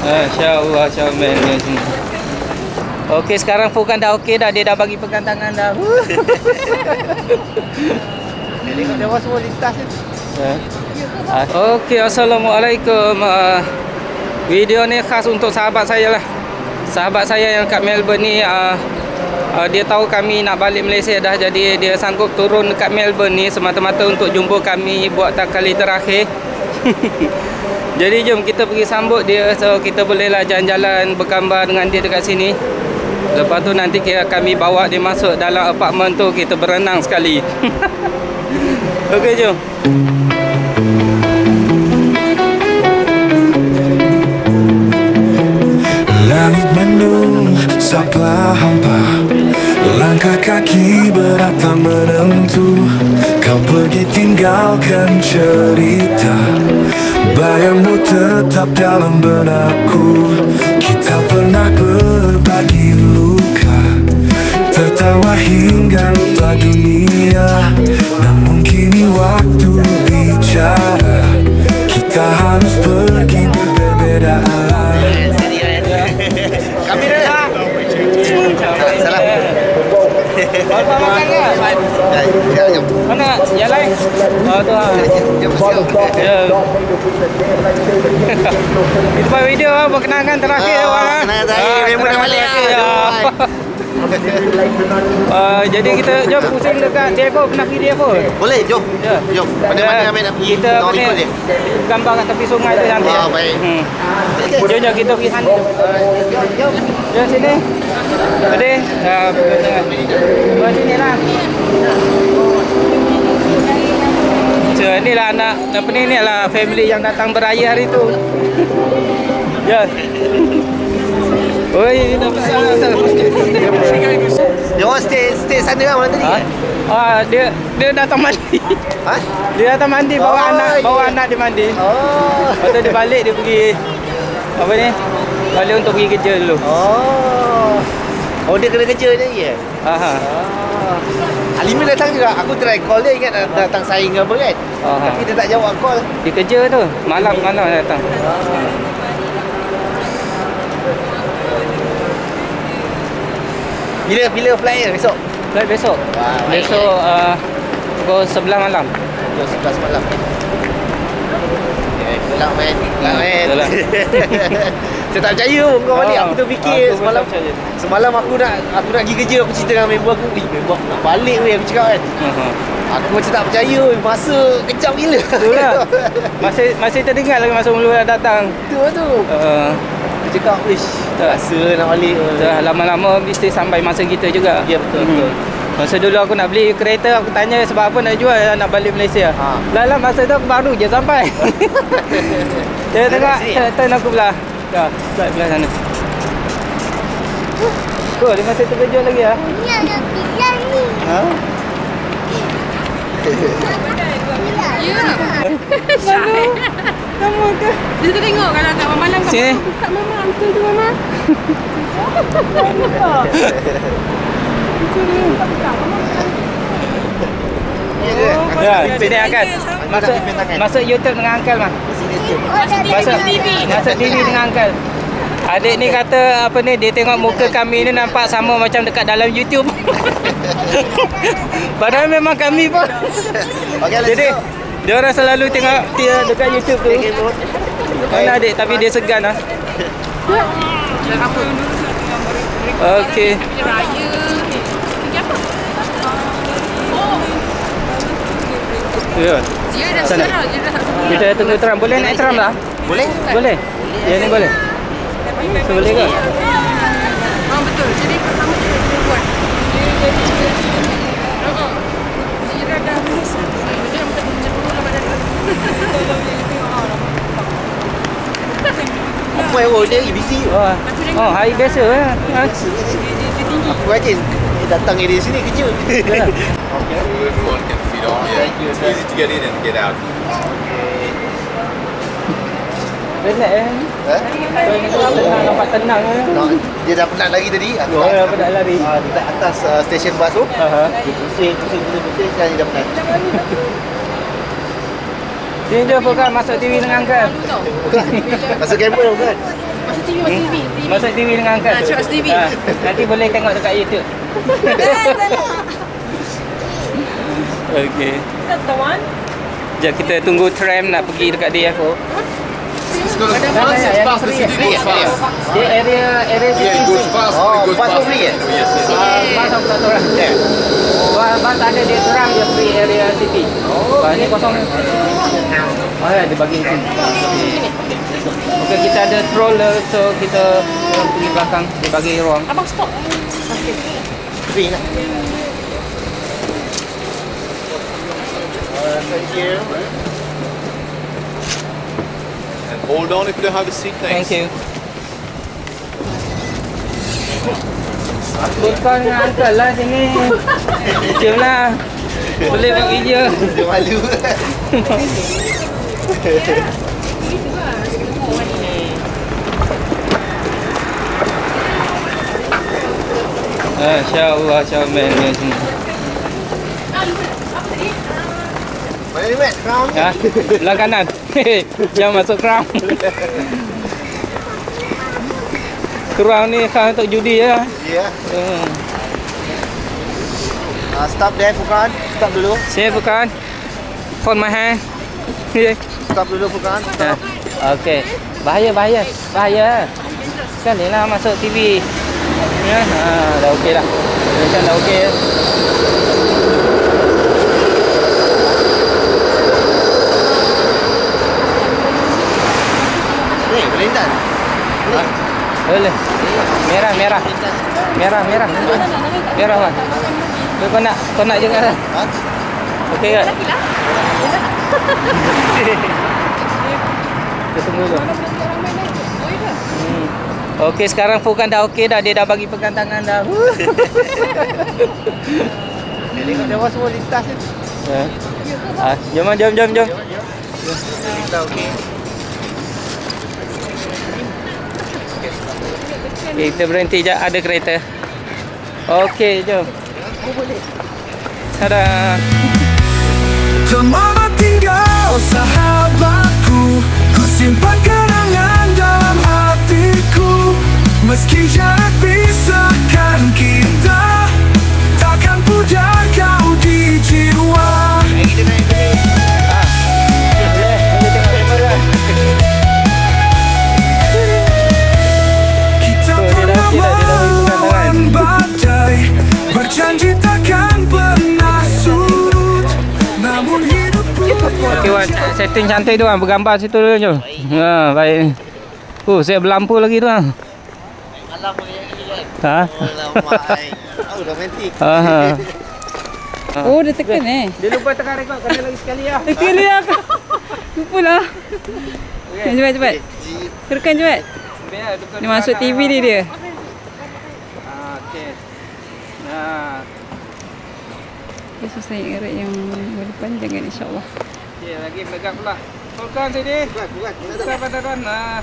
InsyaAllah Syamil ni semua. Okey, sekarang Fukan dah okey dah. Dia dah bagi pegang tangan dah. Tengok dia semua lintas ni. Okey, Assalamualaikum. Video ni khas untuk sahabat saya lah. Sahabat saya yang kat Melbourne ni, dia tahu kami nak balik Malaysia dah. Jadi dia sanggup turun dekat Melbourne ni semata-mata untuk jumpa kami buat kali terakhir. Jadi jom kita pergi sambut dia. So kita bolehlah jalan-jalan bergambar dengan dia dekat sini. Lepas tu nanti kami bawa dia masuk dalam apartmen tu. Kita berenang sekali. Okey, jom. Langit mendung, sapa hampa. Langkah kaki berat tak menentu. Kau pergi tinggalkan cerita. Bayangmu tetap dalam benakku. Kita pernah berbagi luka, tertawa hingga lupa dunia. Namun kini waktu bicara, kita harus pergi berbeda arah. Kamera dah. Salam. Bapak makan ke? Mana? Yang lain? Oh tu lah. Ya. Itu buat video lah, berkenangan terakhir orang. Kenangan terakhir, memang dah balik lah. Jadi kita jom pusing dekat DFO. Pernah pergi DFO? Boleh, jom. Ya. Jom. Mana-mana ambil nak pergi. Kita apa ni? Gambar kat tepi sungai tu cantik. Oh, baik. Jom kita pergi sana. Jom sini. Ada. Buat sini lah. So, ni lah anak apa ni lah family yang datang beraya hari tu. Ya. Oi, dah besar. Dia orang stay sana lah orang tadi. Dia datang mandi. Ha? Dia datang mandi bawa anak dia mandi. Oh. Lepas tu dia balik, dia pergi apa ni? Balik untuk pergi kerja dulu. Oh, dia kena kerja je lagi. Aha. Alimin datang juga. Aku try call dia, ingat datang saing ke apa kan. Tapi dia tak jawab call. Dia kerja tu. Malam datang. Bila flight dia besok? Flight besok. Besok pukul 11 malam. Pukul 11 malam. Gelap man. Saya tak percaya pun kau balik. Aku terfikir semalam aku nak pergi kerja. Aku cerita dengan member aku, member aku nak balik weh, aku cakap kan. Aku macam tak percaya, masa kejap gila. Itulah. Masih terdengar lagi masa mula datang. Tu. Aku cakap, wish, rasa nak balik. Lama-lama mesti sampai masa kita juga. Ya, betul. Masa dulu aku nak beli kereta, aku tanya sebab apa nak jual, nak balik Malaysia. Lala masa tu aku baru je sampai. Dia tengok turn aku belah. Dah, flight belah sana. Oh, dia masih terkejut lagi ah. Ni ada tiga ni. Ha? Ya. Kamu ke? Dia tu tengok kalau kat malam kat sini. Kat mama, betul tu mama. Ya, sini Angkat. Masuk YouTube dengan Angkat mah. Masuk TV dengan Angkat. Adik ni kata apa ni, dia tengok muka kami ni nampak sama macam dekat dalam YouTube. Padahal memang kami pun. Jadi dia orang selalu tengok dia dekat YouTube tu. Mana adik, tapi dia segan lah. Okey. Ya. Sana. Kita tunggu tram. Boleh naik tram lah? Boleh? Boleh. Ya ni boleh. So, boleh ke? Betul. Jadi pertama kita buat. Dia dah bisa. Dia macam lah badan. Apa yang dia EBC? Oh, hari biasa lah. Aku aja datang dari sini kerja. Everyone can fit on. Yeah, it's easy to get in and get out. Penat nampak tenang. Dia dah penat lari tadi. Dah penat lari. Dekat atas stesen bas tu. Dia pusing sekarang dia dah penat. Sini dia bukan masuk TV dengan kan. Masuk kamera bukan? Masuk TV, masuk TV. Masuk TV dengan angkat tu. Masuk TV. Nanti boleh tengok dekat YouTube. Okey. That's the one. Sekejap kita tunggu tram nak pergi dekat dia aku. It's gonna once it's fast, the city goes fast. Dia area city. Yeah, it goes fast. Oh, It goes bus fast. free, eh? Yes. Bas aku tak tahu lah. Bas ada dia terang dia free area city. Bas ni kosong. Oh ya, dia bagi sini. Okey, kita ada stroller so kita pergi belakang, dia bagi ruang. Abang stop. Free lah. Thank you. And hold on if you don't have a seat. Thank Thanks. you. Aku kau dengan uncle lah sini. Jom lah. Boleh buat video. Dia malu. InsyaAllah comel ni semua. Mana ni, Mat? Crown ni? Ha? Belah kanan. Jangan masuk crown. Crown ni khas untuk judi ya. Ya. Stop there, Furqan. Stop dulu. Saya bukan. Hold my hand. Stop dulu, Furqan. Ha. Okey. Bahaya. Sekali lah masuk TV. Ya. Dah okey dah. Macam dah okey. Ni, Belindan. Boleh. Merah. Merah kan. Kau nak juga lah. Ha? Okey kan? Kita tunggu dulu. Okey, sekarang Furqan dah okey dah. Dia dah bagi pegang tangan dah. Tengok dia semua lintas ni. Jom. Dah okey. Okay, kita berhenti sekejap. Ada kereta. Okey, jom. Tada. Kemana tinggal sahabatku, ku simpan kenangan dalam hatiku. Meski jarak pisahkan kita, takkan pudar kau di jiwa. Kita naik sini. Kita pernah melawan badai, berjanji takkan pernah surut. Namun hidup Okey, Wan. Setting cantik tu Wan. Bergambar situ dulu jom. Ha, baik. Saya berlampu lagi tu Wan. Alam boleh kan? Ha? Alamak. Oh, romantik. Oh, dah tekan Dia lupa tekan rekod. Kena lagi sekali lah. Tekan dia. Lupa lah. Cepat. Tekan cepat. Dia masuk TV ni dia. Okey. Nah. Dia susah ingat yang depan jangan insya-Allah. Okey, lagi pegang pula. Furqan sini. Bukan padaran. Nah.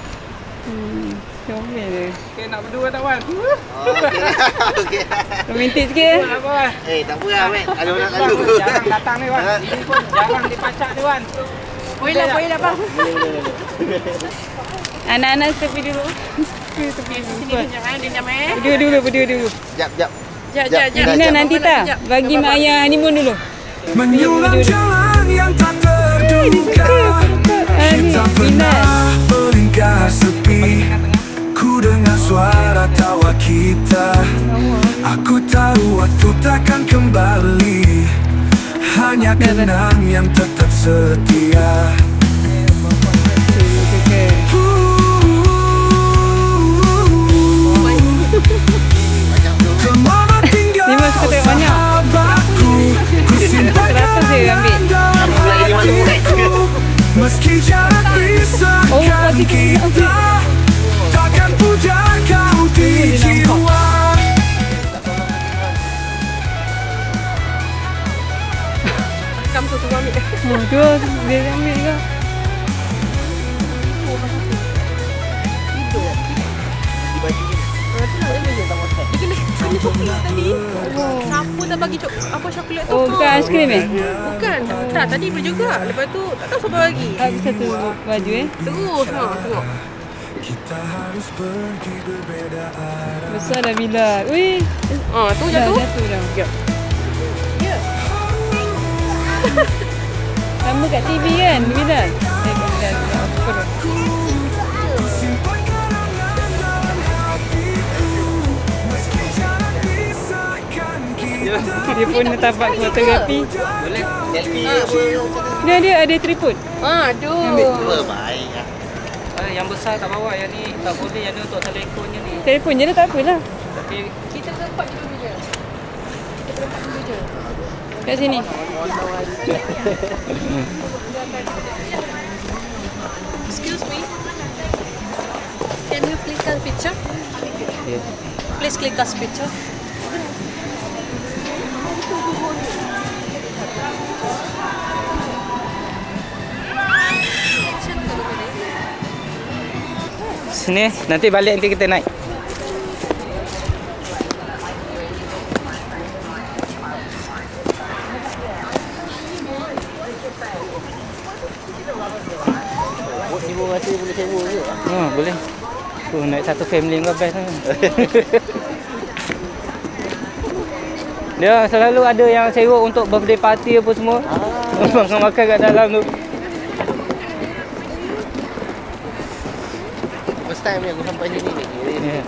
Comel dia. Okey, nak berdua tak Wan? Okey. Romantik sikit. Tak apa Wan. Tak apa lah, Mat. Ada orang lalu. Jarang datang ni Wan. Ini pun jarang dipacak ni Wan. Boleh lah bang. Anak-anak tepi dulu. Tepi sini jangan dia nyam Berdua dulu. Jap. Ina nanti tak bagi mak ayah honeymoon dulu. menyulam jalan yang tak terduga. Kita pernah melingkar sepi, ku dengar suara tawa kita. Aku tahu waktu takkan kembali, hanya kenang yang tetap setia. Kemana tinggal sahabatku, ku simpan kenangan dalam hatiku. Meski jarak pisahkan kita, takkan pudar kau di jiwa. Kamu tu ambil. Dua dia ambil juga. Siapa dah bagi apa coklat tu? Oh, bukan aiskrim Bukan. Tak, tadi pun juga. Lepas tu tak tahu siapa bagi. Habis satu baju Terus tengok. Besar dah bila. Ui. Tu Dah jatuh. jatuh dah. Sama kat TV kan, bila? Dia pun tapak fotografi. Boleh. Selfie apa? Dia ada tripod. Aduh. Baik lah. Yang besar tak bawa, yang ni tak boleh, yang ni untuk telefonnya ni. Telefon je dah tak apalah. Tapi Kita tempat dulu je. Kita tempat dulu je. Kat sini. Excuse me. Can you click on picture? yeah. Please click us picture. Sini, nanti balik nanti kita naik. Bot ni pun rasa boleh sewa ke? Boleh. Naik satu family kau best kan. Dia selalu ada yang sewa untuk birthday party apa semua. Makan kat dalam tu. First time ni aku sampai sini ni. Yeah.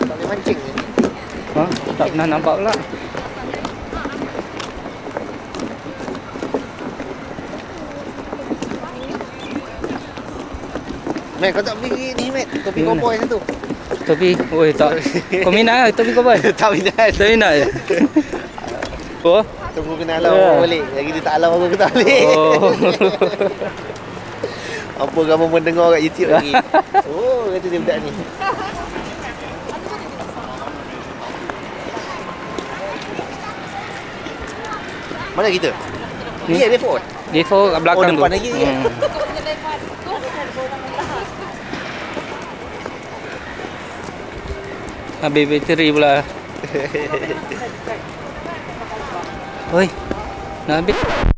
Tak boleh mancing ni. Tak pernah nampak pula. Mat, kau tak beli ni, Mat? Topi cowboy satu. Topi, oi tak. Kau minat ke topi kau buat? Tak minat. Tak minat je. Oh. Tunggu kena alau yeah. Balik. Lagi dia tak alau aku tak balik. Oh. Apa kamu mendengar kat YouTube lagi? Oh, kata dia budak ni. Mana kita? Ni ada phone. Dia kat belakang tu. depan lagi ni. Habis bateri pula. Oi. Nak habis.